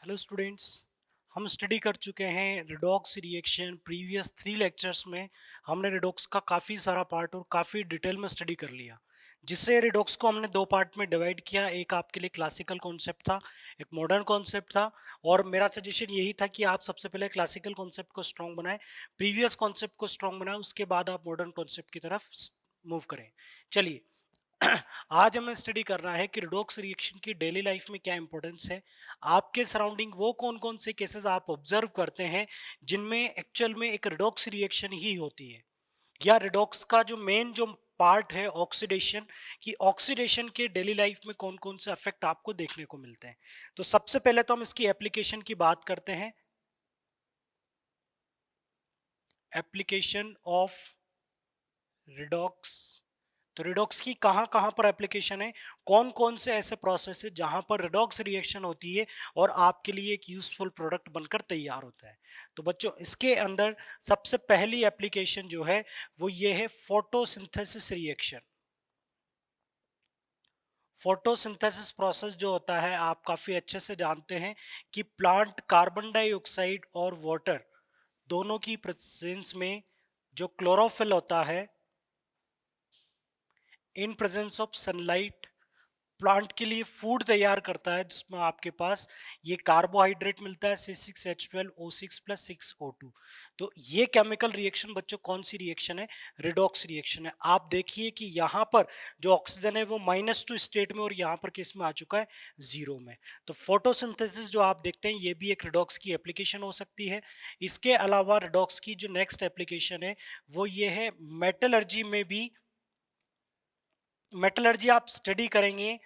Hello students. हम study कर चुके हैं रिडॉक्स रिएक्शन। प्रीवियस 3 लेक्चर्स में हमने रिडॉक्स का काफ़ी सारा पार्ट और काफ़ी डिटेल में स्टडी कर लिया, जिससे रिडॉक्स को हमने 2 पार्ट में डिवाइड किया। एक आपके लिए क्लासिकल कॉन्सेप्ट था, एक मॉडर्न कॉन्सेप्ट था। और मेरा सजेशन यही था कि आप सबसे पहले क्लासिकल कॉन्सेप्ट को स्ट्रॉन्ग बनाएं, प्रीवियस कॉन्सेप्ट को स्ट्रॉन्ग बनाएं, उसके बाद आप मॉडर्न कॉन्सेप्ट की तरफ मूव करें। चलिए, आज हमें स्टडी करना है कि रिडॉक्स रिएक्शन की डेली लाइफ में क्या इंपॉर्टेंस है। आपके सराउंडिंग वो कौन कौन से केसेस आप ऑब्जर्व करते हैं जिनमें एक्चुअल में एक रिडॉक्स रिएक्शन ही होती है, या रिडॉक्स का जो मेन जो पार्ट है ऑक्सीडेशन, कि ऑक्सीडेशन के डेली लाइफ में कौन कौन से इफेक्ट आपको देखने को मिलते हैं। तो सबसे पहले तो हम इसकी एप्लीकेशन की बात करते हैं। Application of redox. तो रिडॉक्स की कहां कहां पर एप्लीकेशन है, कौन कौन से ऐसे प्रोसेस है जहां पर रिडॉक्स रिएक्शन होती है और आपके लिए एक यूजफुल प्रोडक्ट बनकर तैयार होता है। तो बच्चों, इसके अंदर सबसे पहली एप्लीकेशन जो है वो ये है फोटोसिंथेसिस रिएक्शन। फोटोसिंथेसिस प्रोसेस जो होता है, आप काफी अच्छे से जानते हैं कि प्लांट कार्बन डाइऑक्साइड और वाटर दोनों की प्रेजेंस में जो क्लोरोफिल होता है, इन प्रेजेंस ऑफ सनलाइट प्लांट के लिए फूड तैयार करता है, जिसमें आपके पास ये कार्बोहाइड्रेट मिलता है C6H12O6+6O2। तो ये केमिकल रिएक्शन बच्चों कौन सी रिएक्शन है? रिडॉक्स रिएक्शन है। आप देखिए कि यहाँ पर जो ऑक्सीजन है वो -2 स्टेट में और यहाँ पर किस में आ चुका है? 0 में। तो फोटोसिंथेसिस जो आप देखते हैं ये भी एक रिडॉक्स की एप्लीकेशन हो सकती है। इसके अलावा रिडॉक्स की जो नेक्स्ट एप्लीकेशन है वो ये है मेटलर्जी में भी। मेटलर्जी आप स्टडी करेंगे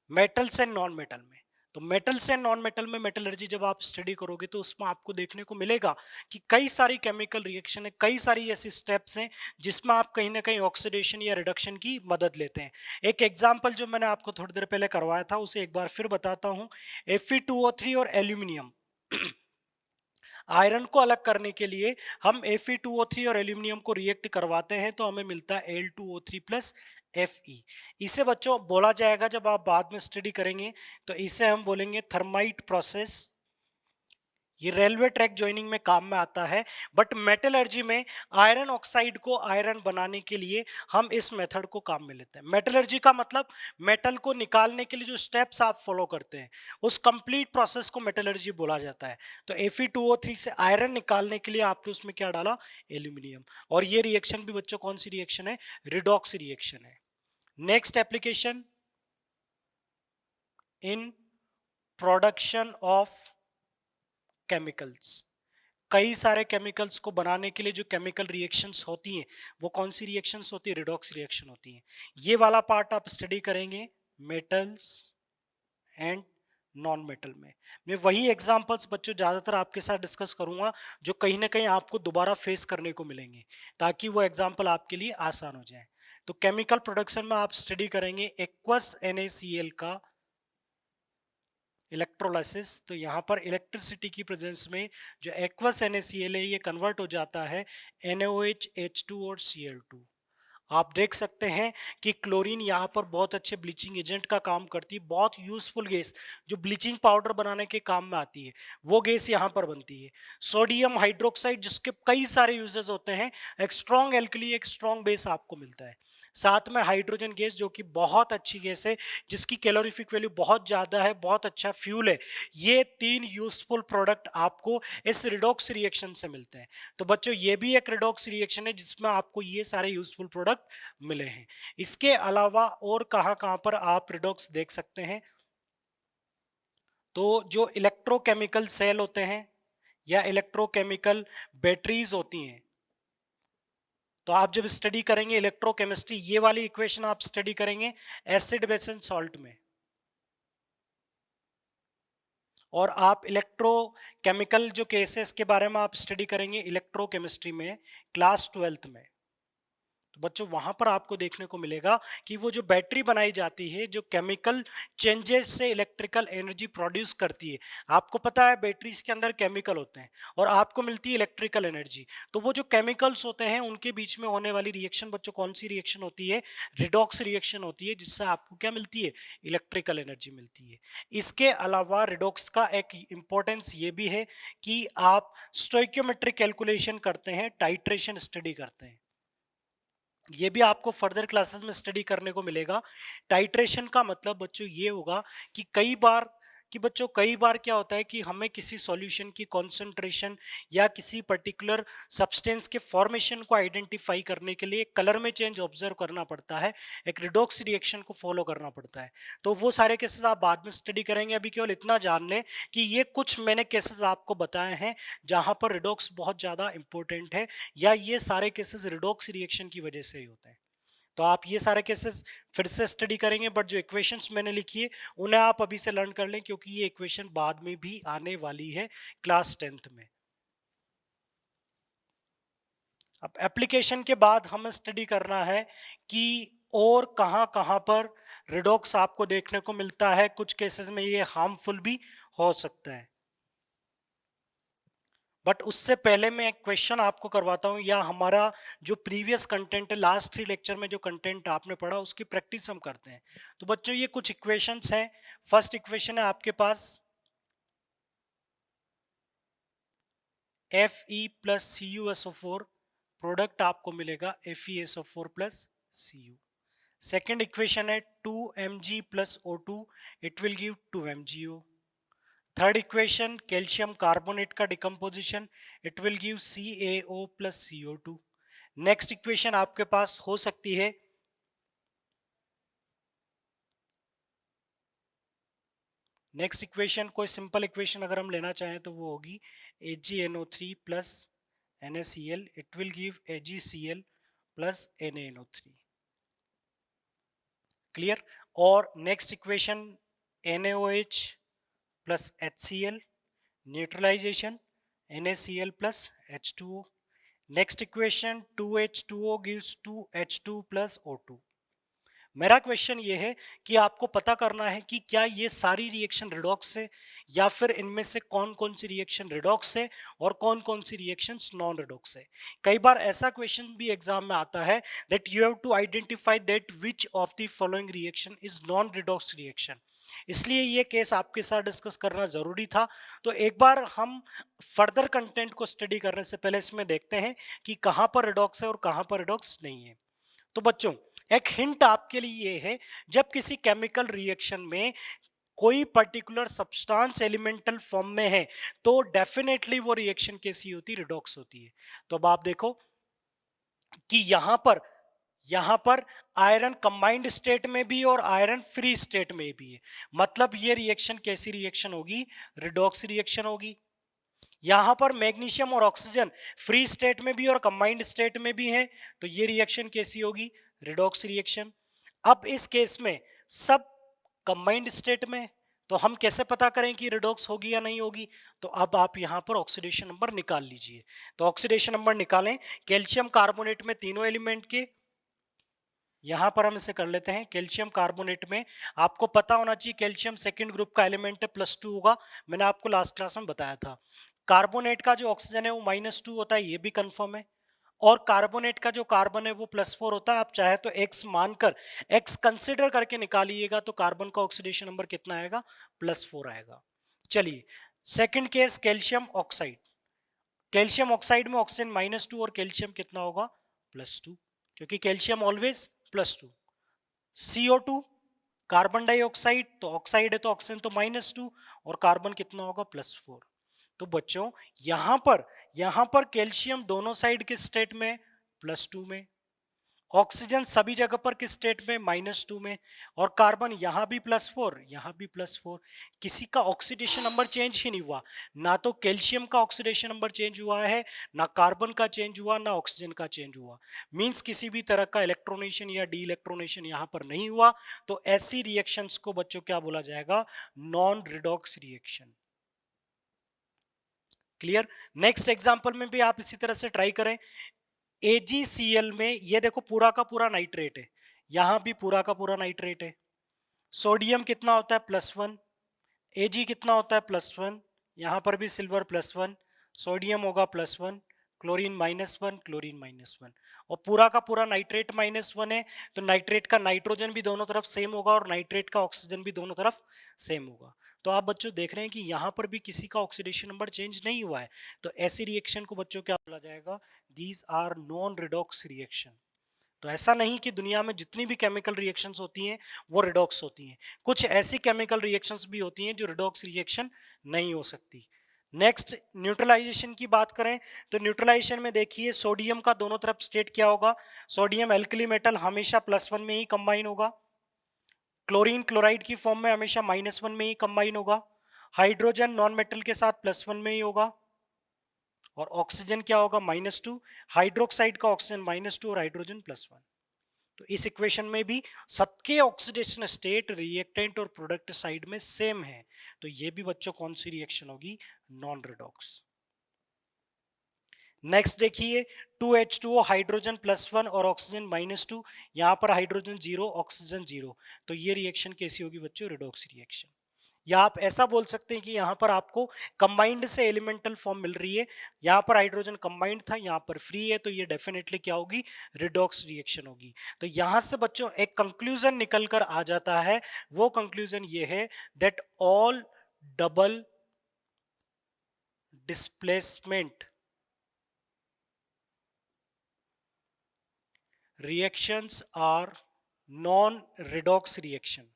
मेटल्स एंड नॉन मेटल में। तो मेटल्स एंड नॉन मेटल में मेटलर्जी जब आप स्टडी करोगे तो उसमें आपको देखने को मिलेगा कि कई सारी केमिकल रिएक्शन है, कई सारी ऐसी स्टेप्स हैं जिसमें आप कहीं ना कहीं ऑक्सीडेशन या रिडक्शन की मदद लेते हैं। एक एग्जांपल जो मैंने आपको थोड़ी देर पहले करवाया था उसे एक बार फिर बताता हूं। Fe2O3 और एल्यूमिनियम आयरन को अलग करने के लिए हम Fe2O3 और एल्यूमिनियम को रिएक्ट करवाते हैं तो हमें मिलता है Al2O3 Fe। इसे बच्चों बोला जाएगा, जब आप बाद में स्टडी करेंगे तो इसे हम बोलेंगे थर्माइट प्रोसेस। ये रेलवे ट्रैक जॉइनिंग में काम में आता है। बट मेटलर्जी में आयरन ऑक्साइड को आयरन बनाने के लिए हम इस मेथड को काम में लेते हैं। मेटलर्जी का मतलब मेटल को निकालने के लिए जो स्टेप्स आप फॉलो करते हैं उस कंप्लीट प्रोसेस को मेटलर्जी बोला जाता है। तो Fe2O3 से आयरन निकालने के लिए आपने उसमें क्या डाला? एल्यूमिनियम। और ये रिएक्शन भी बच्चों कौन सी रिएक्शन है? रिडॉक्स रिएक्शन है। Next application in production of chemicals. कई सारे केमिकल्स को बनाने के लिए जो केमिकल रिएक्शंस होती हैं वो कौन सी रिएक्शंस होती है? रिडॉक्स रिएक्शन होती है। ये वाला पार्ट आप स्टडी करेंगे मेटल्स एंड नॉन मेटल में। मैं वही एग्जांपल्स बच्चों ज्यादातर आपके साथ डिस्कस करूंगा जो कहीं ना कहीं आपको दोबारा फेस करने को मिलेंगे, ताकि वो एग्जांपल आपके लिए आसान हो जाए। तो केमिकल प्रोडक्शन में आप स्टडी करेंगे एक्वस NaCl का इलेक्ट्रोलाइसिस। तो यहाँ पर इलेक्ट्रिसिटी की प्रेजेंस में जो एक्वस NaCl है ये कन्वर्ट हो जाता है NaOH H2 और Cl2। आप देख सकते हैं कि क्लोरीन यहाँ पर बहुत अच्छे ब्लीचिंग एजेंट का काम करती है। बहुत यूजफुल गैस जो ब्लीचिंग पाउडर बनाने के काम में आती है वो गैस यहाँ पर बनती है। सोडियम हाइड्रोक्साइड जिसके कई सारे यूजेस होते हैं, एक स्ट्रॉन्ग एल्कली, एक स्ट्रॉन्ग बेस आपको मिलता है। साथ में हाइड्रोजन गैस जो कि बहुत अच्छी गैस है, जिसकी कैलोरीफिक वैल्यू बहुत ज़्यादा है, बहुत अच्छा फ्यूल है। ये 3 यूजफुल प्रोडक्ट आपको इस रिडॉक्स रिएक्शन से मिलते हैं। तो बच्चों, ये भी एक रिडॉक्स रिएक्शन है जिसमें आपको ये सारे यूजफुल प्रोडक्ट मिले हैं। इसके अलावा और कहाँ कहाँ पर आप रिडॉक्स देख सकते हैं? तो जो इलेक्ट्रोकेमिकल सेल होते हैं या इलेक्ट्रोकेमिकल बैटरीज होती हैं, तो आप जब स्टडी करेंगे इलेक्ट्रोकेमिस्ट्री, ये वाली इक्वेशन आप स्टडी करेंगे एसिड बेस एंड सॉल्ट में। और आप इलेक्ट्रोकेमिकल जो केसेस के बारे में आप स्टडी करेंगे इलेक्ट्रोकेमिस्ट्री में क्लास 12th में। तो बच्चों वहां पर आपको देखने को मिलेगा कि वो जो बैटरी बनाई जाती है जो केमिकल चेंजेस से इलेक्ट्रिकल एनर्जी प्रोड्यूस करती है, आपको पता है बैटरीज के अंदर केमिकल होते हैं और आपको मिलती है इलेक्ट्रिकल एनर्जी। तो वो जो केमिकल्स होते हैं उनके बीच में होने वाली रिएक्शन बच्चों कौन सी रिएक्शन होती है? रिडॉक्स रिएक्शन होती है, जिससे आपको क्या मिलती है? इलेक्ट्रिकल एनर्जी मिलती है। इसके अलावा रिडॉक्स का एक इंपॉर्टेंस ये भी है कि आप स्टोइकियोमेट्रिक कैलकुलेशन करते हैं, टाइट्रेशन स्टडी करते हैं, ये भी आपको फर्दर क्लासेस में स्टडी करने को मिलेगा। टाइट्रेशन का मतलब बच्चों ये होगा कि कई बार क्या होता है कि हमें किसी सॉल्यूशन की कॉन्सेंट्रेशन या किसी पर्टिकुलर सब्सटेंस के फॉर्मेशन को आइडेंटिफाई करने के लिए कलर में चेंज ऑब्जर्व करना पड़ता है, एक रिडॉक्स रिएक्शन को फॉलो करना पड़ता है। तो वो सारे केसेस आप बाद में स्टडी करेंगे, अभी केवल इतना जान लें कि ये कुछ मैंने केसेस आपको बताए हैं जहां पर रिडॉक्स बहुत ज्यादा इंपॉर्टेंट है, या ये सारे केसेस रिडॉक्स रिएक्शन की वजह से ही होते हैं। तो आप ये सारे केसेस फिर से स्टडी करेंगे, बट जो इक्वेशंस मैंने लिखी है उन्हें आप अभी से लर्न कर लें, क्योंकि ये इक्वेशन बाद में भी आने वाली है क्लास 10th में। अब एप्लीकेशन के बाद हमें स्टडी करना है कि और कहां कहां पर रिडॉक्स आपको देखने को मिलता है। कुछ केसेस में ये हार्मफुल भी हो सकता है, बट उससे पहले मैं एक क्वेश्चन आपको करवाता हूं, या हमारा जो प्रीवियस कंटेंट है, लास्ट 3 लेक्चर में जो कंटेंट आपने पढ़ा उसकी प्रैक्टिस हम करते हैं। तो बच्चों ये कुछ इक्वेशंस हैं। फर्स्ट इक्वेशन है आपके पास Fe प्लस CuSO4, प्रोडक्ट आपको मिलेगा FeSO4 plus Cu। Second equation है 2Mg plus O2, it will give 2MgO। Third equation calcium carbonate का decomposition, it will give CaO plus CO2। Next equation आपके पास हो सकती है नेक्स्ट इक्वेशन, कोई सिंपल इक्वेशन अगर हम लेना चाहें तो वो होगी AgNO3 plus NaCl, it will give AgCl plus NaNO3। Clear? और next equation NaOH plus HCl, neutralisation NaCl plus H2O। Next equation 2H2O gives 2H2 plus O2। मेरा क्वेश्चन ये है कि आपको पता करना है कि क्या ये सारी रिएक्शन रिडॉक्स है, या फिर इनमें से कौन कौन सी रिएक्शन रिडॉक्स है और कौन कौन सी रिएक्शंस नॉन रिडॉक्स है। कई बार ऐसा क्वेश्चन भी एग्जाम में आता है that you have to identify that which of the following reaction is non redox reaction. इसलिए ये केस आपके साथ डिस्कस करना जरूरी था। तो एक बार हम फर्दर कंटेंट को स्टडी करने से पहले इसमें देखते हैं कि कहां पर रिडॉक्स है और कहां पर रिडॉक्स नहीं है। तो बच्चों एक हिंट आपके लिए ये है, जब किसी केमिकल रिएक्शन में कोई पर्टिकुलर सब्सटेंस एलिमेंटल फॉर्म में है तो डेफिनेटली वो रिएक्शन कैसी होती है? रिडॉक्स होती है। तो अब आप देखो कि यहां पर आयरन कंबाइंड स्टेट में भी और आयरन फ्री स्टेट में भी है, मतलब ये रिएक्शन कैसी रिएक्शन होगी? रिडॉक्स रिएक्शन होगी। यहां पर मैग्नीशियम और ऑक्सीजन फ्री स्टेट में भी और कंबाइंड स्टेट में भी है, तो ये रिएक्शन कैसी होगी? Redox reaction. अब इस केस में सब कंबाइंड स्टेट में, तो हम कैसे पता करें कि रिडॉक्स होगी या नहीं होगी? तो अब आप यहां पर ऑक्सीडेशन नंबर निकाल लीजिए। तो ऑक्सीडेशन नंबर निकालें कैल्शियम कार्बोनेट में तीनों एलिमेंट के। यहां पर हम इसे कर लेते हैं। कैल्शियम कार्बोनेट में आपको पता होना चाहिए कैल्शियम सेकंड ग्रुप का एलिमेंट है, +2 होगा, मैंने आपको लास्ट क्लास में बताया था। कार्बोनेट का जो ऑक्सीजन है वो -2 होता है, ये भी कंफर्म है। और कार्बोनेट का जो कार्बन है वो +4 होता है। आप चाहे तो x मानकर, x कंसिडर करके निकालिएगा तो कार्बन का ऑक्सीडेशन नंबर कितना आएगा? +4 आएगा। चलिए second case calcium oxide. Calcium oxide में ऑक्सीजन -2 और कैल्शियम कितना होगा? +2, क्योंकि calcium always +2। CO2 carbon dioxide, तो ऑक्साइड है तो ऑक्सीजन तो -2 और कार्बन कितना होगा? +4। तो बच्चों यहां पर कैल्शियम दोनों साइड के स्टेट में +2 में, ऑक्सीजन सभी जगह पर किस स्टेट में? -2 में, और कार्बन यहां भी +4 यहां भी +4। किसी का ऑक्सीडेशन नंबर चेंज ही नहीं हुआ, ना तो कैल्शियम का ऑक्सीडेशन नंबर चेंज हुआ है, ना कार्बन का चेंज हुआ, ना ऑक्सीजन का चेंज हुआ। मींस किसी भी तरह का इलेक्ट्रोनेशन या डी इलेक्ट्रोनेशन यहां पर नहीं हुआ। तो ऐसी रिएक्शंस को बच्चों क्या बोला जाएगा? Non redox reaction. Clear? Next example में भी आप इसी तरह से ट्राई करें। AgCl में ये देखो पूरा का पूरा नाइट्रेट है, यहां भी पूरा का पूरा नाइट्रेट है। सोडियम कितना होता है +1, Ag कितना होता है +1, यहां पर भी सिल्वर +1, सोडियम होगा +1, क्लोरीन -1, क्लोरीन -1, और पूरा का पूरा नाइट्रेट -1 है, तो नाइट्रेट का नाइट्रोजन भी दोनों तरफ सेम होगा और नाइट्रेट का ऑक्सीजन भी दोनों तरफ सेम होगा। तो आप बच्चों देख रहे हैं कि यहाँ पर भी किसी का ऑक्सीडेशन नंबर चेंज नहीं हुआ है, तो ऐसी रिएक्शन को बच्चों क्या बोला जाएगा, these are non redox reaction. तो ऐसा नहीं कि दुनिया में जितनी भी केमिकल रिएक्शंस होती हैं वो रिडॉक्स होती हैं, कुछ ऐसी केमिकल रिएक्शंस भी होती हैं जो रिडॉक्स रिएक्शन नहीं हो सकती। नेक्स्ट न्यूट्रलाइजेशन की बात करें तो न्यूट्रलाइजेशन में देखिए सोडियम का दोनों तरफ स्टेट क्या होगा, सोडियम एल्कली मेटल हमेशा +1 में ही कंबाइन होगा, क्लोरीन क्लोराइड की फॉर्म में हमेशा -1 में ही कंबाइन होगा, हाइड्रोजन नॉन मेटल के साथ +1 में ही होगा, और ऑक्सीजन क्या होगा -2, हाइड्रोक्साइड का ऑक्सीजन -2 और हाइड्रोजन +1। तो इस इक्वेशन में भी सबके ऑक्सीडेशन स्टेट रिएक्टेंट और प्रोडक्ट साइड में सेम है, तो ये भी बच्चों कौन सी रिएक्शन होगी, नॉन रिडॉक्स। नेक्स्ट देखिए 2H2O हाइड्रोजन +1 और ऑक्सीजन -2, यहां पर हाइड्रोजन 0 ऑक्सीजन 0, तो ये रिएक्शन कैसी होगी बच्चों, रिडॉक्स रिएक्शन। या आप ऐसा बोल सकते हैं कि यहाँ पर आपको कंबाइंड से एलिमेंटल फॉर्म मिल रही है, यहाँ पर हाइड्रोजन कंबाइंड था, यहाँ पर फ्री है, तो ये डेफिनेटली क्या होगी, रिडॉक्स रिएक्शन होगी। तो यहाँ से बच्चों एक कंक्लूजन निकल कर आ जाता है, वो कंक्लूजन ये है that all double displacement reactions are non redox reaction.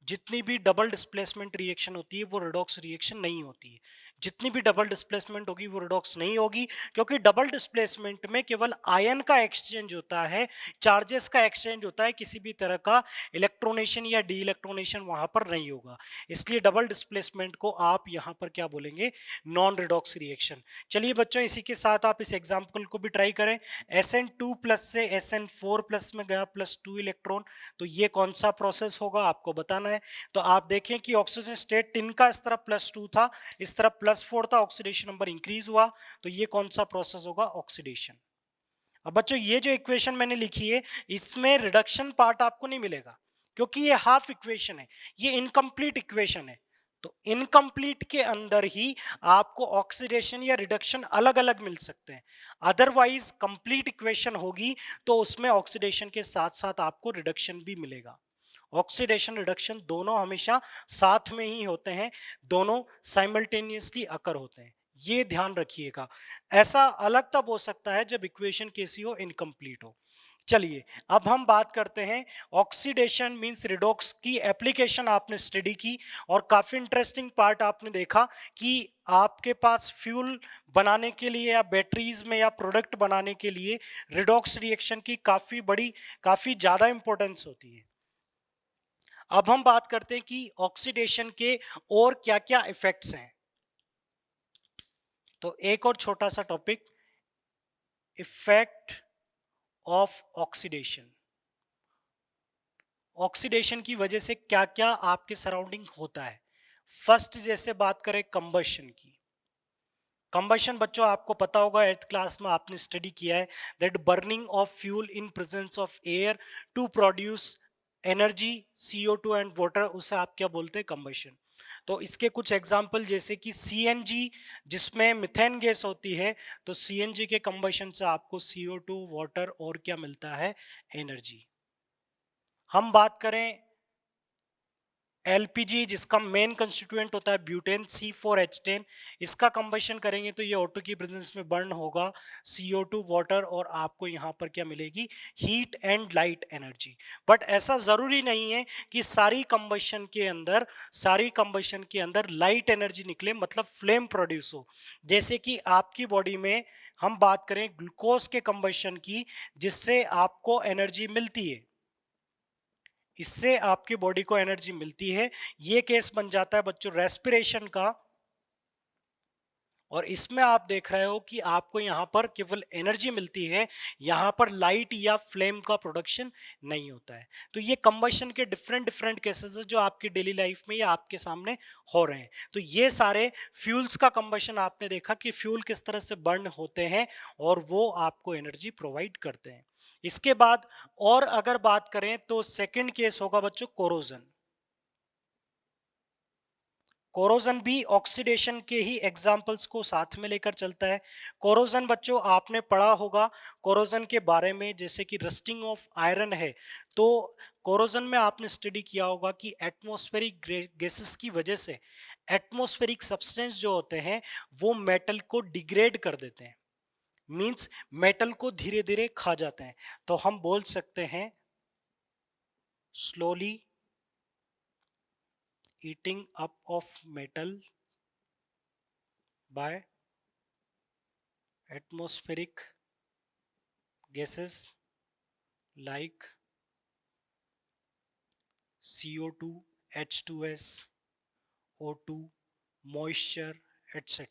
जितनी भी डबल डिस्प्लेसमेंट रिएक्शन होती है वो रिडॉक्स रिएक्शन नहीं होती है, जितनी भी डबल डिस्प्लेसमेंट होगी वो रिडॉक्स नहीं होगी, क्योंकि डबल डिस्प्लेसमेंट में केवल आयन का एक्सचेंज होता है, चार्जेस का एक्सचेंज होता है, किसी भी तरह का इलेक्ट्रोनेशन या डी इलेक्ट्रोनेशन वहां पर नहीं होगा। इसलिए डबल डिस्प्लेसमेंट को आप यहाँ पर क्या बोलेंगे, नॉन रिडॉक्स रिएक्शन। चलिए बच्चों इसी के साथ आप इस एग्जाम्पल को भी ट्राई करें। Sn2+ से Sn4+ में गया +2 इलेक्ट्रॉन, तो ये कौन सा प्रोसेस होगा आपको बताना है। तो आप देखें कि ऑक्सीजन स्टेट टिन का इस तरफ +2 था, इस तरफ +4 था, ऑक्सीडेशन नंबर इंक्रीज हुआ, तो ये कौन सा प्रोसेस होगा, ऑक्सीडेशन। अब बच्चों ये जो इक्वेशन मैंने लिखी है इसमें रिडक्शन पार्ट आपको नहीं मिलेगा, क्योंकि ये हाफ इक्वेशन है, ये इनकम्प्लीट इक्वेशन है। तो इनकम्प्लीट के अंदर ही आपको ऑक्सीडेशन या रिडक्शन अलग अलग मिल सकते हैं, अदरवाइज कंप्लीट इक्वेशन होगी तो उसमें ऑक्सीडेशन के साथ साथ आपको रिडक्शन भी मिलेगा। ऑक्सीडेशन रिडक्शन दोनों हमेशा साथ में ही होते हैं, दोनों साइमल्टेनियसली अकर होते हैं, ये ध्यान रखिएगा। ऐसा अलग तब हो सकता है जब इक्वेशन कैसी हो, इनकम्प्लीट हो। चलिए अब हम बात करते हैं ऑक्सीडेशन मींस रिडॉक्स की एप्लीकेशन आपने स्टडी की, और काफी इंटरेस्टिंग पार्ट आपने देखा कि आपके पास फ्यूल बनाने के लिए या बैटरीज में या प्रोडक्ट बनाने के लिए रिडॉक्स रिएक्शन की काफी ज्यादा इंपॉर्टेंस होती है। अब हम बात करते हैं कि ऑक्सीडेशन के और क्या क्या इफेक्ट्स हैं। तो एक और छोटा सा topic, effect of oxidation. Oxidation की वजह से क्या क्या आपके सराउंडिंग होता है। फर्स्ट जैसे बात करें कंबशन की, कंबशन बच्चों आपको पता होगा, 8th क्लास में आपने स्टडी किया है that burning of fuel in presence of air to produce energy, CO2 and water, उसे आप क्या बोलते हैं, कंबशन। तो इसके कुछ एग्जांपल जैसे कि CNG जिसमें मिथेन गैस होती है, तो CNG के कंबशन से आपको CO2 वाटर और क्या मिलता है, एनर्जी। हम बात करें LPG जिसका मेन कंस्टिट्यूएंट होता है ब्यूटेन C4H10, इसका कंबशन करेंगे तो ये O2 की प्रेजेंस में बर्न होगा, CO2 वाटर, और आपको यहाँ पर क्या मिलेगी, heat and light energy. But ऐसा जरूरी नहीं है कि सारी कंबशन के अंदर लाइट एनर्जी निकले, मतलब फ्लेम प्रोड्यूस हो। जैसे कि आपकी बॉडी में हम बात करें ग्लूकोज के कंबशन की, जिससे आपको एनर्जी मिलती है, इससे आपकी बॉडी को एनर्जी मिलती है, ये केस बन जाता है बच्चों रेस्पिरेशन का, और इसमें आप देख रहे हो कि आपको यहाँ पर केवल एनर्जी मिलती है, यहाँ पर लाइट या फ्लेम का प्रोडक्शन नहीं होता है। तो ये कंबशन के डिफरेंट डिफरेंट केसेस है जो आपकी डेली लाइफ में या आपके सामने हो रहे हैं। तो ये सारे फ्यूल्स का कंबशन आपने देखा कि फ्यूल किस तरह से बर्न होते हैं और वो आपको एनर्जी प्रोवाइड करते हैं। इसके बाद और अगर बात करें तो सेकंड केस होगा बच्चों कोरोजन। कोरोजन भी ऑक्सीडेशन के ही एग्जाम्पल्स को साथ में लेकर चलता है। कोरोजन बच्चों आपने पढ़ा होगा कोरोजन के बारे में, जैसे कि रस्टिंग ऑफ आयरन है, तो कोरोजन में आपने स्टडी किया होगा कि एटमॉस्फेरिक गैसेस की वजह से एटमॉस्फेरिक सब्सटेंस जो होते हैं वो मेटल को डिग्रेड कर देते हैं, मींस मेटल को धीरे धीरे खा जाते हैं। तो हम बोल सकते हैं slowly eating up of metal by atmospheric gases like CO2, H2S, O2, moisture, etc.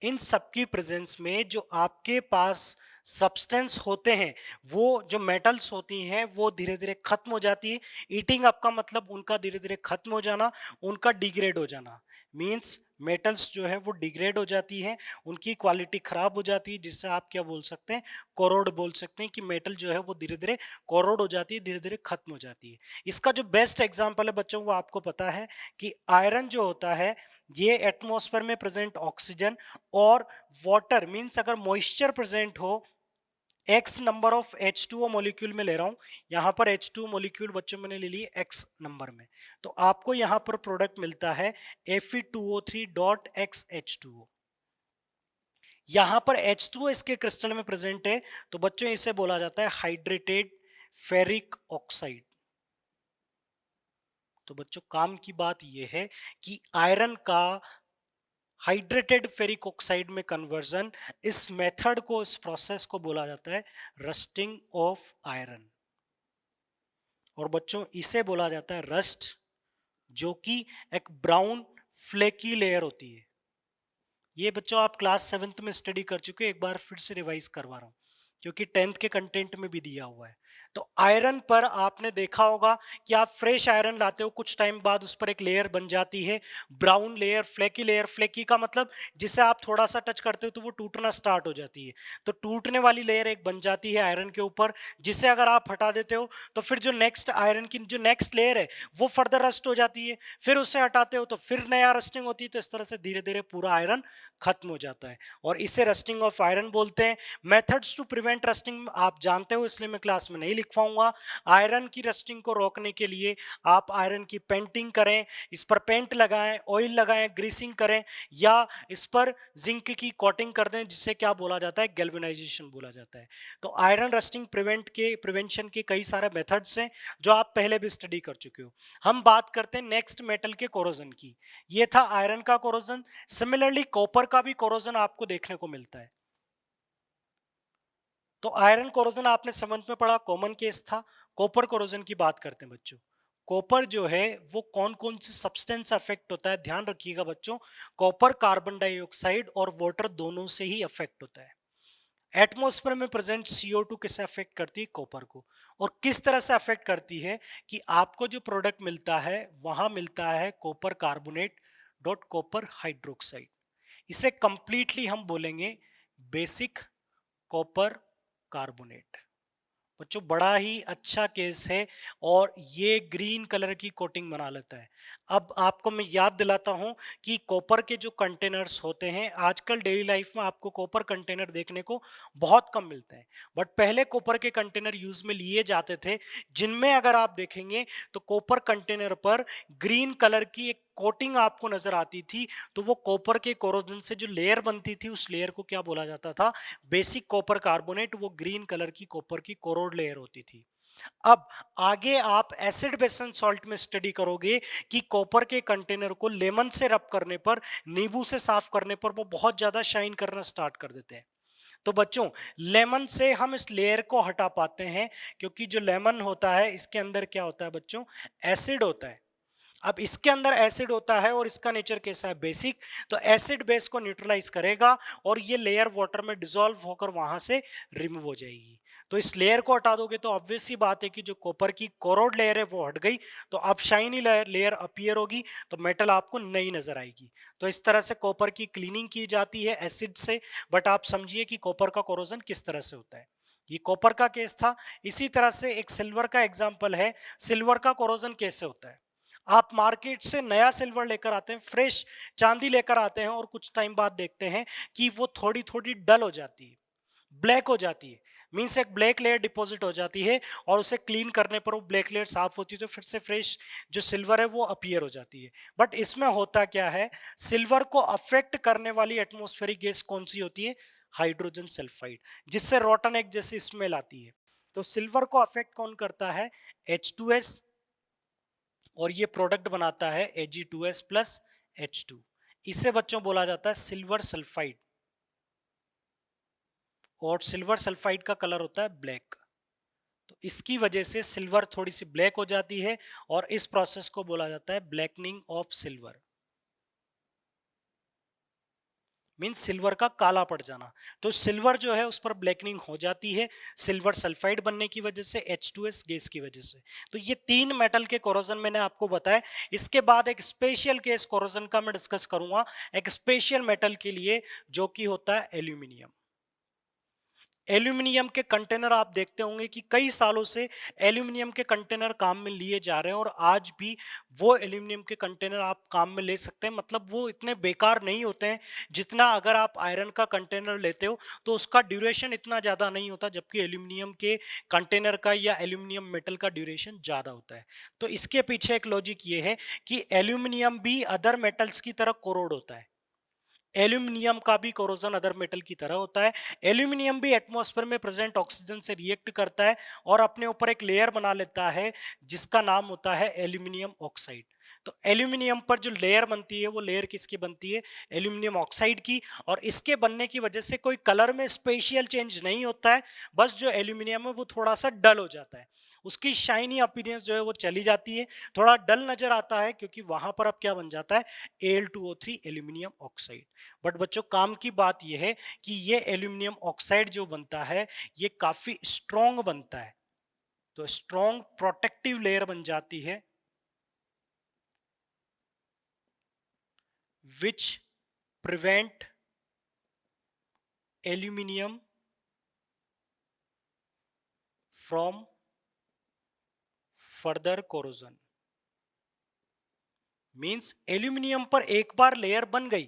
इन सबकी प्रेजेंस में जो आपके पास सब्सटेंस होते हैं, वो जो मेटल्स होती हैं वो धीरे धीरे खत्म हो जाती है। ईटिंग अप का मतलब उनका धीरे धीरे खत्म हो जाना, उनका डिग्रेड हो जाना, मींस मेटल्स जो है वो डिग्रेड हो जाती है, उनकी क्वालिटी खराब हो जाती है, जिससे आप क्या बोल सकते हैं, कोरोड बोल सकते हैं कि मेटल जो है वो धीरे धीरे कोरोड हो जाती है, धीरे धीरे खत्म हो जाती है। इसका जो बेस्ट एग्जांपल है बच्चों वो आपको पता है कि आयरन जो होता है ये एटमॉस्फेयर में प्रेजेंट ऑक्सीजन और वाटर, मींस अगर मॉइस्चर प्रेजेंट हो x number of H2O molecule में ले रहा हूं, यहां पर H2O मॉलिक्यूल बच्चों मैंने ले लिए x नंबर में, तो आपको यहां पर प्रोडक्ट मिलता है Fe2O3.xH2O। यहां पर H2O इसके क्रिस्टल में प्रेजेंट है, तो बच्चों इसे बोला जाता है हाइड्रेटेड फेरिक ऑक्साइड। तो बच्चों काम की बात यह है कि आयरन का हाइड्रेटेड फेरिक ऑक्साइड में कन्वर्जन, इस मेथड को, इस प्रोसेस को बोला जाता है रस्टिंग ऑफ आयरन। और बच्चों इसे बोला जाता है रस्ट, जो कि एक ब्राउन फ्लेकी लेयर होती है। ये बच्चों आप क्लास 7th में स्टडी कर चुके हो, एक बार फिर से रिवाइज करवा रहा हूं क्योंकि 10th के कंटेंट में भी दिया हुआ है। तो आयरन पर आपने देखा होगा कि आप फ्रेश आयरन लाते हो, कुछ टाइम बाद उस पर एक लेयर बन जाती है, brown layer, flaky layer. Flaky का मतलब जिसे आप थोड़ा सा टच करते हो तो वो टूटना स्टार्ट हो जाती है। तो टूटने वाली लेयर एक बन जाती है आयरन के ऊपर, जिसे अगर आप हटा देते हो तो फिर जो नेक्स्ट आयरन की जो नेक्स्ट लेयर है वो फर्दर रस्ट हो जाती है, फिर उससे हटाते हो तो फिर नया रस्टिंग होती है। तो इस तरह से धीरे धीरे पूरा आयरन खत्म हो जाता है और इसे रस्टिंग ऑफ आयरन बोलते हैं। मेथड्स टू प्रिवेंट रस्टिंग आप जानते हो, इसलिए मैं क्लास में नहीं लिखवाऊंगा। आयरन की रस्टिंग को रोकने के लिए आप आयरन की पेंटिंग करें, इस पर पेंट लगाएं, ऑयल लगाएं, ग्रीसिंग करें, या इस पर जिंक की कोटिंग कर दें, जिसे क्या बोला जाता है, गैल्वेनाइजेशन बोला जाता है। तो आयरन रस्टिंग प्रिवेंशन के कई सारे मेथड्स हैं जो आप पहले भी स्टडी कर चुके हो। हम बात करते हैं नेक्स्ट मेटल के कोरोजन की। ये था आयरन का कोरोजन। सिमिलरली कॉपर का भी कोरोजन आपको देखने को मिलता है। तो आयरन कोरोजन आपने 7th में पढ़ा, कॉमन केस था। कॉपर कोरोजन की बात करते हैं बच्चों। कॉपर जो है वो कौन कौन से सब्सटेंस अफेक्ट होता है, ध्यान रखिएगा बच्चों। कॉपर कार्बन डाइऑक्साइड और वाटर दोनों से ही अफेक्ट होता है। एटमॉस्फेयर में प्रेजेंट CO2 किसे अफेक्ट करती है, कॉपर को। और किस तरह से अफेक्ट करती है कि आपको जो प्रोडक्ट मिलता है वहां मिलता है copper carbonate dot copper hydroxide. इसे कंप्लीटली हम बोलेंगे बेसिक कॉपर कार्बोनेट। बच्चों बड़ा ही अच्छा केस है और ये ग्रीन कलर की कोटिंग बना लेता है। अब आपको मैं याद दिलाता हूं कि कॉपर के जो कंटेनर्स होते हैं, आजकल डेली लाइफ में आपको कॉपर कंटेनर देखने को बहुत कम मिलते हैं, बट पहले कॉपर के कंटेनर यूज में लिए जाते थे, जिनमें अगर आप देखेंगे तो कॉपर कंटेनर पर ग्रीन कलर की एक कोटिंग आपको नजर आती थी। तो वो कॉपर के कोरोजन से जो लेयर बनती थी उस लेयर को क्या बोला जाता था, बेसिक कॉपर कार्बोनेट। वो ग्रीन कलर की कॉपर की कोरोड लेयर होती थी। अब आगे आप एसिड बेसन सॉल्ट में स्टडी करोगे कि कॉपर के कंटेनर को लेमन से रब करने पर, नींबू से साफ करने पर वो बहुत ज्यादा शाइन करना स्टार्ट कर देते हैं। तो बच्चों लेमन से हम इस लेयर को हटा पाते हैं, क्योंकि जो लेमन होता है इसके अंदर क्या होता है बच्चों, एसिड होता है। अब इसके अंदर एसिड होता है और इसका नेचर कैसा है, बेसिक, तो एसिड बेस को न्यूट्रलाइज करेगा और ये लेयर वाटर में डिसॉल्व होकर वहां से रिमूव हो जाएगी। तो इस लेयर को हटा दोगे तो ऑब्वियस सी बात है कि जो कॉपर की कोरोड लेयर है वो हट गई, तो अब शाइनी लेयर अपीयर होगी, तो मेटल आपको नई नजर आएगी। तो इस तरह से कॉपर की क्लीनिंग की जाती है एसिड से। बट आप समझिए कि कॉपर का कोरोजन किस तरह से होता है। ये कॉपर का केस था। इसी तरह से एक सिल्वर का एग्जाम्पल है, सिल्वर का कोरोजन कैसे होता है। आप मार्केट से नया सिल्वर लेकर आते हैं, फ्रेश चांदी लेकर आते हैं और कुछ टाइम बाद देखते हैं कि वो थोड़ी थोड़ी डल हो जाती है, ब्लैक हो जाती है। मीन्स एक ब्लैक लेयर डिपॉजिट हो जाती है और उसे क्लीन करने पर वो ब्लैक लेयर साफ होती है, तो फिर से फ्रेश जो सिल्वर है वो अपीयर हो जाती है। बट इसमें होता क्या है, सिल्वर को अफेक्ट करने वाली एटमॉस्फेरिक गैस कौन सी होती है, हाइड्रोजन सल्फाइड, जिससे रोटन एक जैसी स्मेल आती है। तो सिल्वर को अफेक्ट कौन करता है, H2S, और ये प्रोडक्ट बनाता है Ag2S प्लस H2। इसे बच्चों बोला जाता है सिल्वर सल्फाइड, और सिल्वर सल्फाइड का कलर होता है ब्लैक। तो इसकी वजह से सिल्वर थोड़ी सी ब्लैक हो जाती है और इस प्रोसेस को बोला जाता है blackening of silver. Means silver का काला पड़ जाना। तो सिल्वर जो है उस पर ब्लैकनिंग हो जाती है सिल्वर सल्फाइड बनने की वजह से, H2S गैस की वजह से। तो ये तीन मेटल के कोरोजन मैंने आपको बताया। इसके बाद एक स्पेशल केस कोरोजन का मैं डिस्कस करूंगा, एक स्पेशल मेटल के लिए, जो कि होता है एल्यूमिनियम। एल्यूमिनियम के कंटेनर आप देखते होंगे कि कई सालों से एल्यूमिनियम के कंटेनर काम में लिए जा रहे हैं, और आज भी वो एल्यूमिनियम के कंटेनर आप काम में ले सकते हैं। मतलब वो इतने बेकार नहीं होते हैं जितना अगर आप आयरन का कंटेनर लेते हो तो उसका ड्यूरेशन इतना ज़्यादा नहीं होता, जबकि एल्यूमिनियम के कंटेनर का या एल्यूमिनियम मेटल का ड्यूरेशन ज़्यादा होता है। तो इसके पीछे एक लॉजिक ये है कि एल्यूमिनियम भी अदर मेटल्स की तरह कोरोड होता है। एल्यूमिनियम का भी कोरोजन अदर मेटल की तरह होता है। एल्यूमिनियम भी एटमॉस्फेयर में प्रेजेंट ऑक्सीजन से रिएक्ट करता है और अपने ऊपर एक लेयर बना लेता है जिसका नाम होता है एल्यूमिनियम ऑक्साइड। तो एल्यूमिनियम पर जो लेयर बनती है वो लेयर किसकी बनती है, एल्यूमिनियम ऑक्साइड की। और इसके बनने की वजह से कोई कलर में स्पेशल चेंज नहीं होता है, बस जो एल्यूमिनियम है वो थोड़ा सा डल हो जाता है, उसकी शाइनी अपीयरेंस जो है वो चली जाती है, थोड़ा डल नजर आता है, क्योंकि वहां पर अब क्या बन जाता है, Al2O3 एल्यूमिनियम ऑक्साइड। बट बच्चों काम की बात यह है कि ये एल्यूमिनियम ऑक्साइड जो बनता है ये काफी स्ट्रॉन्ग बनता है। तो स्ट्रॉन्ग प्रोटेक्टिव लेयर बन जाती है which prevent aluminium from further corrosion. Means aluminium पर एक बार लेयर बन गई,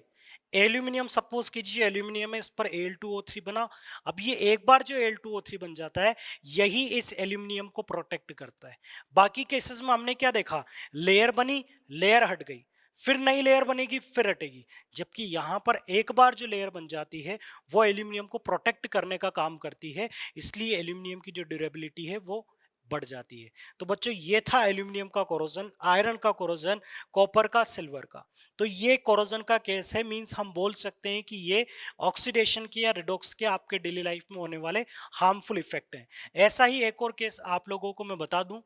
एल्यूमिनियम सपोज कीजिए एल्यूमिनियम है, इस पर Al2O3 बना। अब ये एक बार जो Al2O3 बन जाता है यही इस एल्यूमिनियम को प्रोटेक्ट करता है। बाकी केसेस में हमने क्या देखा, लेयर बनी, लेयर हट गई, फिर नई लेयर बनेगी, फिर हटेगी। जबकि यहाँ पर एक बार जो लेयर बन जाती है वो एल्यूमिनियम को प्रोटेक्ट करने का काम करती है, इसलिए एल्यूमिनियम की जो ड्यूरेबिलिटी है वो बढ़ जाती है। तो बच्चों ये था एल्यूमिनियम का कोरोजन, आयरन का कोरोजन, कॉपर का, सिल्वर का। तो ये कोरोजन का केस है। मींस हम बोल सकते हैं कि ये ऑक्सीडेशन के या रिडॉक्स के आपके डेली लाइफ में होने वाले हार्मफुल इफेक्ट हैं। ऐसा ही एक और केस आप लोगों को मैं बता दूं,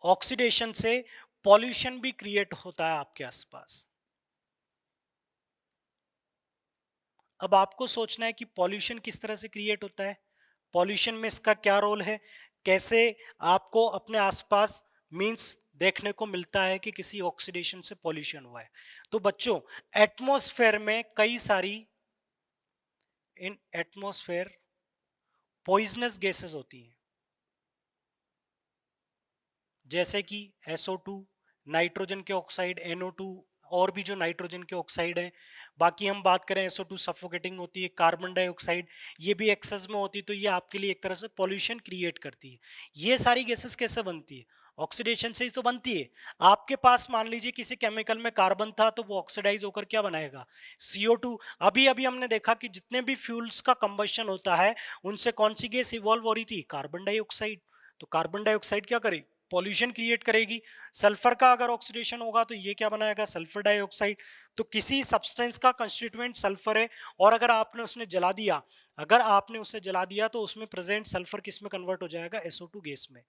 ऑक्सीडेशन से पॉल्यूशन भी क्रिएट होता है आपके आसपास। अब आपको सोचना है कि पॉल्यूशन किस तरह से क्रिएट होता है, पॉल्यूशन में इसका क्या रोल है, कैसे आपको अपने आसपास मींस देखने को मिलता है कि किसी ऑक्सीडेशन से पॉल्यूशन हुआ है। तो बच्चों एटमॉस्फेयर में कई सारी, इन एटमॉस्फेयर पॉइजनस गैसेस होती हैं, जैसे कि SO2, नाइट्रोजन के ऑक्साइड NO2, और भी जो नाइट्रोजन के ऑक्साइड हैं। बाकी हम बात करें SO2 सफोकेटिंग होती है, कार्बन डाइऑक्साइड ये भी एक्सेस में होती है, तो ये आपके लिए एक तरह से पॉल्यूशन क्रिएट करती है। ये सारी गैसेस कैसे बनती है, ऑक्सीडेशन से ही तो बनती है। आपके पास मान लीजिए किसी केमिकल में कार्बन था तो वो ऑक्सीडाइज होकर क्या बनाएगा, CO2। अभी अभी हमने देखा कि जितने भी फ्यूल्स का कंबशन होता है उनसे कौन सी गैस इवॉल्व हो रही थी, कार्बन डाइऑक्साइड। तो कार्बन डाइऑक्साइड क्या करेगी, पॉल्यूशन क्रिएट करेगी। सल्फर का अगर ऑक्सीडेशन होगा तो ये क्या बनाएगा, सल्फर डाइऑक्साइड। तो किसी सब्सटेंस का कंस्टिट्यूएंट सल्फर है और अगर आपने उसने जला दिया, अगर आपने उसे जला दिया तो उसमें प्रेजेंट सल्फर किस में कन्वर्ट हो जाएगा, SO2 गैस में।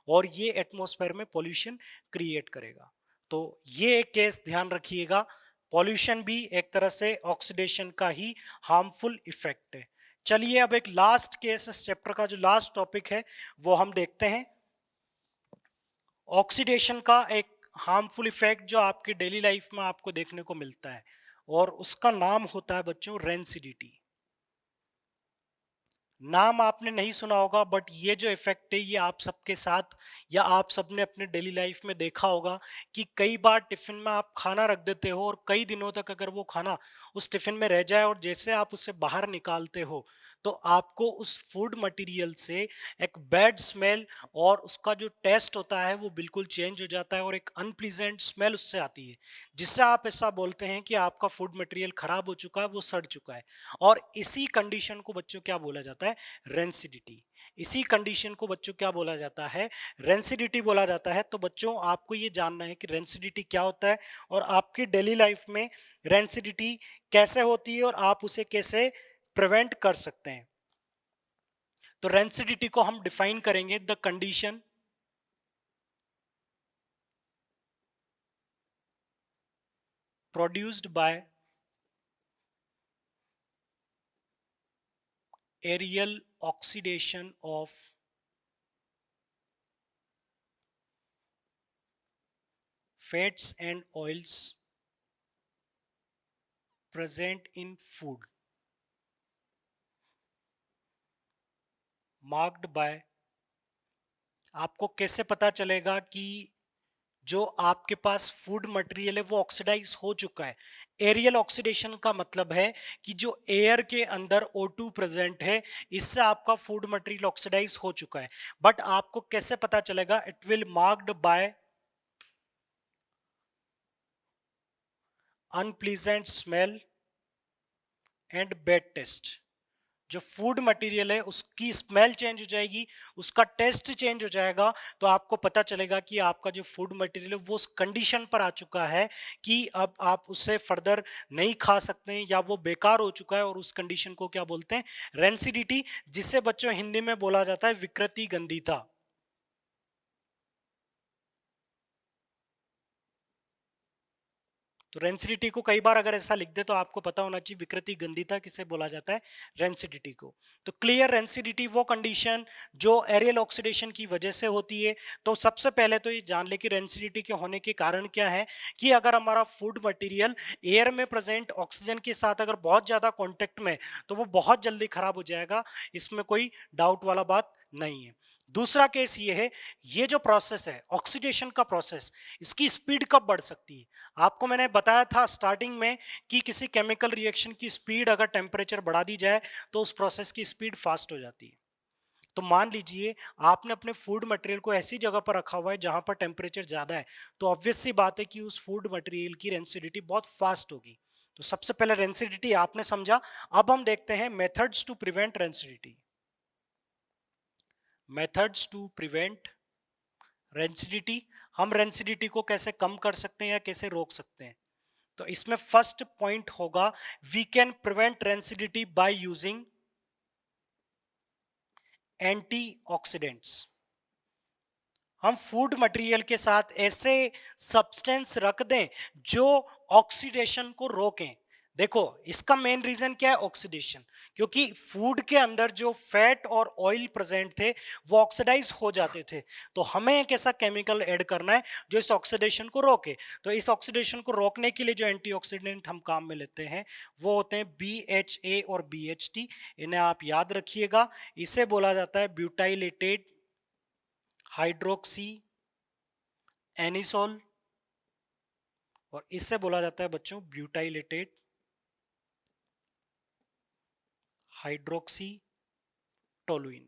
और ये एटमॉस्फेयर में पॉल्यूशन क्रिएट करेगा। तो ये एक केस ध्यान रखिएगा, पॉल्यूशन भी एक तरह से ऑक्सीडेशन का ही हार्मफुल इफेक्ट है। चलिए अब एक लास्ट केस, इस चैप्टर का जो लास्ट टॉपिक है वो हम देखते हैं। ऑक्सीडेशन का एक हार्मफुल इफेक्ट जो आपकी डेली लाइफ में आपको देखने को मिलता है, और उसका नाम होता है बच्चों रेंसिडिटी। नाम आपने नहीं सुना होगा, बट ये जो इफेक्ट है ये आप सबके साथ या आप सबने अपने डेली लाइफ में देखा होगा कि कई बार टिफिन में आप खाना रख देते हो और कई दिनों तक अगर वो खाना उस टिफिन में रह जाए और जैसे आप उसे बाहर निकालते हो तो आपको उस फूड मटेरियल से एक बैड स्मेल और उसका जो टेस्ट होता है वो बिल्कुल चेंज हो जाता है और एक अनप्लीजेंट स्मेल उससे आती है, जिससे आप ऐसा बोलते हैं कि आपका फूड मटेरियल खराब हो चुका है, वो सड़ चुका है। और इसी कंडीशन को बच्चों क्या बोला जाता है, रेंसिडिटी। इसी कंडीशन को बच्चों क्या बोला जाता है, रेंसिडिटी बोला जाता है। तो बच्चों आपको ये जानना है कि रेंसिडिटी क्या होता है और आपकी डेली लाइफ में रेंसिडिटी कैसे होती है और आप उसे कैसे प्रिवेंट कर सकते हैं। तो रेंसिडिटी को हम डिफाइन करेंगे, the condition produced by aerial oxidation of fats and oils present in food marked by। आपको कैसे पता चलेगा कि जो आपके पास फूड मटेरियल है वो ऑक्सीडाइज हो चुका है। एरियल ऑक्सीडेशन का मतलब है कि जो एयर के अंदर O2 प्रेजेंट है, इससे आपका फूड मटेरियल ऑक्सीडाइज हो चुका है। बट आपको कैसे पता चलेगा, it will marked by unpleasant smell and bad taste. जो फूड मटेरियल है उसकी स्मेल चेंज हो जाएगी, उसका टेस्ट चेंज हो जाएगा, तो आपको पता चलेगा कि आपका जो फूड मटेरियल है वो उस कंडीशन पर आ चुका है कि अब आप उसे फर्दर नहीं खा सकते हैं या वो बेकार हो चुका है। और उस कंडीशन को क्या बोलते हैं, रेंसिडिटी, जिसे बच्चों हिंदी में बोला जाता है विकृति गंधीता। तो रेंसिडिटी को कई बार अगर ऐसा लिख दे तो आपको पता होना चाहिए विकृति गंधीता किसे बोला जाता है, रेंसिडिटी को। तो क्लियर, रेंसिडिटी वो कंडीशन जो एरियल ऑक्सीडेशन की वजह से होती है। तो सबसे पहले तो ये जान ले कि रेंसिडिटी के होने के कारण क्या है, कि अगर हमारा फूड मटेरियल एयर में प्रेजेंट ऑक्सीजन के साथ अगर बहुत ज्यादा कॉन्टेक्ट में, तो वो बहुत जल्दी खराब हो जाएगा, इसमें कोई डाउट वाला बात नहीं है। दूसरा केस ये है, ये जो प्रोसेस है ऑक्सीडेशन का प्रोसेस, इसकी स्पीड कब बढ़ सकती है। आपको मैंने बताया था स्टार्टिंग में कि किसी केमिकल रिएक्शन की स्पीड अगर टेम्परेचर बढ़ा दी जाए तो उस प्रोसेस की स्पीड फास्ट हो जाती है। तो मान लीजिए आपने अपने फूड मटेरियल को ऐसी जगह पर रखा हुआ है जहां पर टेम्परेचर ज्यादा है, तो ऑब्वियस सी बात है कि उस फूड मटेरियल की रेंसिडिटी बहुत फास्ट होगी। तो सबसे पहले रेंसिडिटी आपने समझा। अब हम देखते हैं methods to prevent rancidity. Methods to prevent rancidity, हम रेंसिडिटी को कैसे कम कर सकते हैं या कैसे रोक सकते हैं। तो इसमें फर्स्ट पॉइंट होगा, we can prevent rancidity by using antioxidants. हम फूड मटेरियल के साथ ऐसे सब्सटेंस रख दें जो ऑक्सीडेशन को रोकें। देखो इसका मेन रीजन क्या है, ऑक्सीडेशन। क्योंकि फूड के अंदर जो फैट और ऑयल प्रेजेंट थे वो ऑक्सीडाइज हो जाते थे, तो हमें एक ऐसा केमिकल ऐड करना है जो इस ऑक्सीडेशन को रोके। तो इस ऑक्सीडेशन को रोकने के लिए जो एंटीऑक्सीडेंट हम काम में लेते हैं वो होते हैं BHA और BHT। इन्हें आप याद रखिएगा। इसे बोला जाता है ब्यूटाइलेटेड हाइड्रोक्सी एनिसोल, और इससे बोला जाता है बच्चों ब्यूटाइलेटेड हाइड्रोक्सी टोलुइन।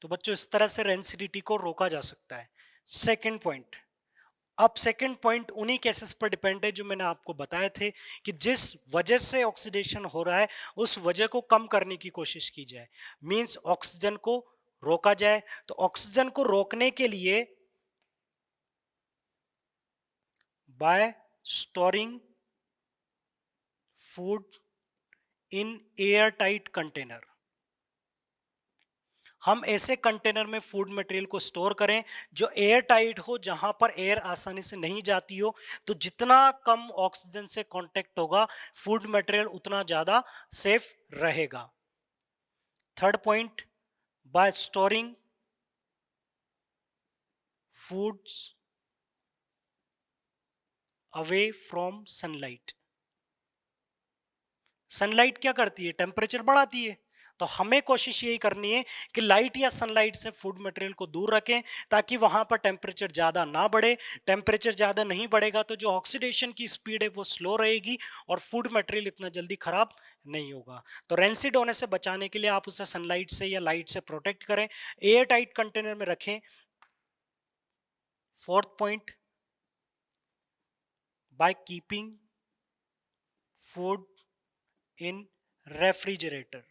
तो बच्चों इस तरह से रेंसिडिटी को रोका जा सकता है। सेकंड पॉइंट, अब सेकंड पॉइंट उन्हीं केसेस पर डिपेंड है जो मैंने आपको बताए थे कि जिस वजह से ऑक्सीडेशन हो रहा है उस वजह को कम करने की कोशिश की जाए, मींस ऑक्सीजन को रोका जाए। तो ऑक्सीजन को रोकने के लिए bye storing food in air tight container, हम ऐसे कंटेनर में फूड मटेरियल को स्टोर करें जो एयर टाइट हो, जहां पर एयर आसानी से नहीं जाती हो। तो जितना कम ऑक्सीजन से कांटेक्ट होगा फूड मटेरियल उतना ज्यादा सेफ रहेगा। Third point, bye storing foods away from sunlight. Sunlight क्या करती है? टेम्परेचर बढ़ाती है। तो हमें कोशिश यही करनी है कि लाइट या सनलाइट से फूड मटेरियल को दूर रखें, ताकि वहां पर टेम्परेचर ज्यादा ना बढ़े। टेम्परेचर ज्यादा नहीं बढ़ेगा तो जो ऑक्सीडेशन की स्पीड है वो स्लो रहेगी और फूड मटेरियल इतना जल्दी खराब नहीं होगा। तो रेंसिड होने से बचाने के लिए आप उसे सनलाइट से या लाइट से प्रोटेक्ट करें, एयर टाइट कंटेनर में रखें। Fourth point, by keeping food in refrigerator.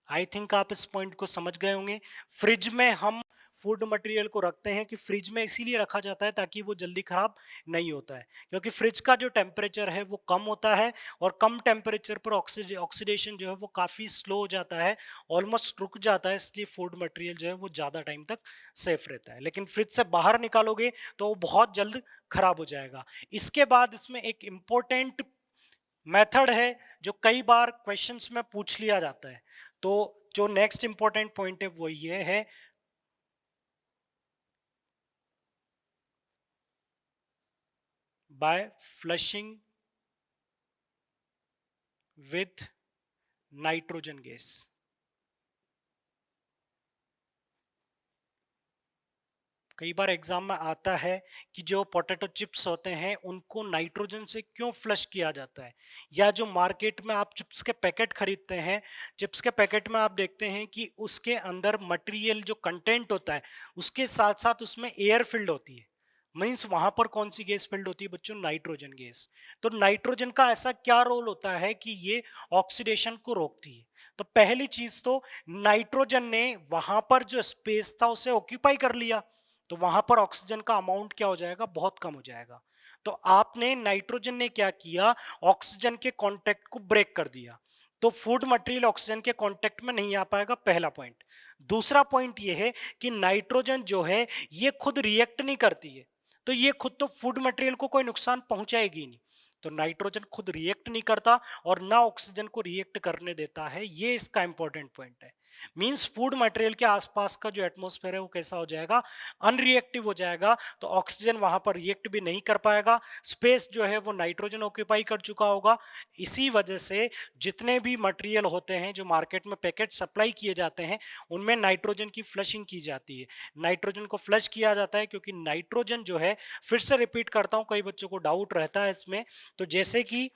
I think आप इस पॉइंट को समझ गए होंगे। फ्रिज में हम फूड मटेरियल को रखते हैं कि फ्रिज में इसीलिए रखा जाता है ताकि वो जल्दी खराब नहीं होता है, क्योंकि फ्रिज का जो टेम्परेचर है वो कम होता है और कम टेम्परेचर पर ऑक्सीडेशन जो है वो काफ़ी स्लो हो जाता है, ऑलमोस्ट रुक जाता है, इसलिए फूड मटेरियल जो है वो ज़्यादा टाइम तक सेफ रहता है। लेकिन फ्रिज से बाहर निकालोगे तो वो बहुत जल्द खराब हो जाएगा। इसके बाद इसमें एक इम्पोर्टेंट मेथड है जो कई बार क्वेश्चंस में पूछ लिया जाता है। तो जो नेक्स्ट इंपॉर्टेंट पॉइंट है वो ये है, by flushing with nitrogen gas. कई बार एग्जाम में आता है कि जो पोटैटो चिप्स होते हैं उनको नाइट्रोजन से क्यों फ्लश किया जाता है, या जो मार्केट में आप चिप्स के पैकेट खरीदते हैं, चिप्स के पैकेट में आप देखते हैं कि उसके अंदर मटेरियल जो कंटेंट होता है उसके साथ साथ उसमें एयर फिल्ड होती है। मीन्स वहां पर कौन सी गैस फिल्ड होती है बच्चों? Nitrogen gas. तो नाइट्रोजन का ऐसा क्या रोल होता है कि ये ऑक्सीडेशन को रोकती है? तो पहली चीज तो नाइट्रोजन ने वहां पर जो स्पेस था उसे ऑक्यूपाई कर लिया, तो वहां पर ऑक्सीजन का अमाउंट क्या हो जाएगा? बहुत कम हो जाएगा। तो आपने नाइट्रोजन ने क्या किया? ऑक्सीजन के कांटेक्ट को ब्रेक कर दिया, तो फूड मटेरियल ऑक्सीजन के कांटेक्ट में नहीं आ पाएगा, पहला पॉइंट। दूसरा पॉइंट ये है कि नाइट्रोजन जो है ये खुद रिएक्ट नहीं करती है, तो ये खुद तो फूड मटेरियल को कोई नुकसान पहुंचाएगी नहीं। तो नाइट्रोजन खुद रिएक्ट नहीं करता और ना ऑक्सीजन को रिएक्ट करने देता है, ये इसका इंपॉर्टेंट पॉइंट है। मींस फूड मटेरियल के आसपास का जो एटमॉस्फेयर है वो कैसा हो जाएगा? अनरिएक्टिव हो जाएगा। तो ऑक्सीजन वहां पर रिएक्ट भी नहीं कर पाएगा, स्पेस जो है वो नाइट्रोजन ऑक्यूपाई कर चुका होगा। इसी वजह से जितने भी मटेरियल होते हैं जो मार्केट में पैकेट सप्लाई किए जाते हैं उनमें नाइट्रोजन की फ्लशिंग की जाती है। नाइट्रोजन को फ्लश किया जाता है क्योंकि नाइट्रोजन जो है, फिर से रिपीट करता हूं, कई बच्चों को डाउट रहता है इसमें। तो जैसे कि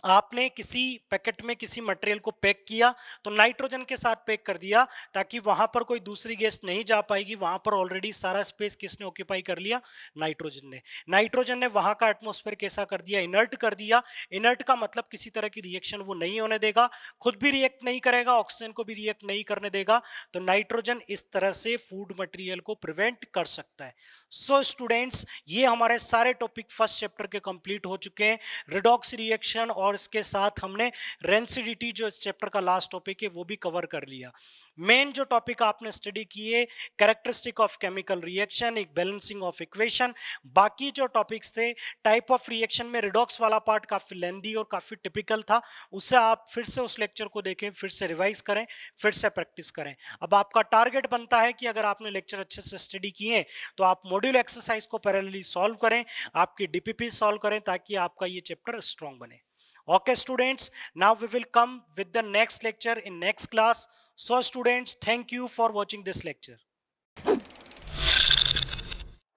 आपने किसी पैकेट में किसी मटेरियल को पैक किया तो नाइट्रोजन के साथ पैक कर दिया ताकि वहां पर कोई दूसरी गैस नहीं जा पाएगी, वहां पर ऑलरेडी सारा स्पेस किसने ऑक्यूपाई कर लिया? नाइट्रोजन ने। नाइट्रोजन ने वहां का एटमॉस्फेयर कैसा कर दिया? इनर्ट कर दिया। इनर्ट का मतलब किसी तरह की रिएक्शन वो नहीं होने देगा, खुद भी रिएक्ट नहीं करेगा, ऑक्सीजन को भी रिएक्ट नहीं करने देगा। तो नाइट्रोजन इस तरह से फूड मटेरियल को प्रिवेंट कर सकता है। सो स्टूडेंट्स, ये हमारे सारे टॉपिक फर्स्ट चैप्टर के कंप्लीट हो चुके हैं। रिडॉक्स रिएक्शन और इसके साथ हमने रेंसिडिटी जो इस चैप्टर का लास्ट टॉपिक है वो भी कवर कर लिया। मेन जो टॉपिक आपने स्टडी किए, कैरेक्टरिस्टिक ऑफ केमिकल रिएक्शन, एक बैलेंसिंग ऑफ इक्वेशन, बाकी जो टॉपिक्स थे टाइप ऑफ रिएक्शन में रिडॉक्स वाला पार्ट काफी लेंदी और काफी टिपिकल था, उससे आप फिर से उस लेक्चर को देखें, फिर से रिवाइज करें, फिर से प्रैक्टिस करें। अब आपका टारगेट बनता है कि अगर आपने लेक्चर अच्छे से स्टडी किए तो आप मॉड्यूल एक्सरसाइज को पैरेलली सॉल्व करें, आपकी डीपीपी सॉल्व करें, ताकि आपका ये चैप्टर स्ट्रॉन्ग बने। Okay students, now we will come with the next lecture in next class. So students, thank you for watching this lecture.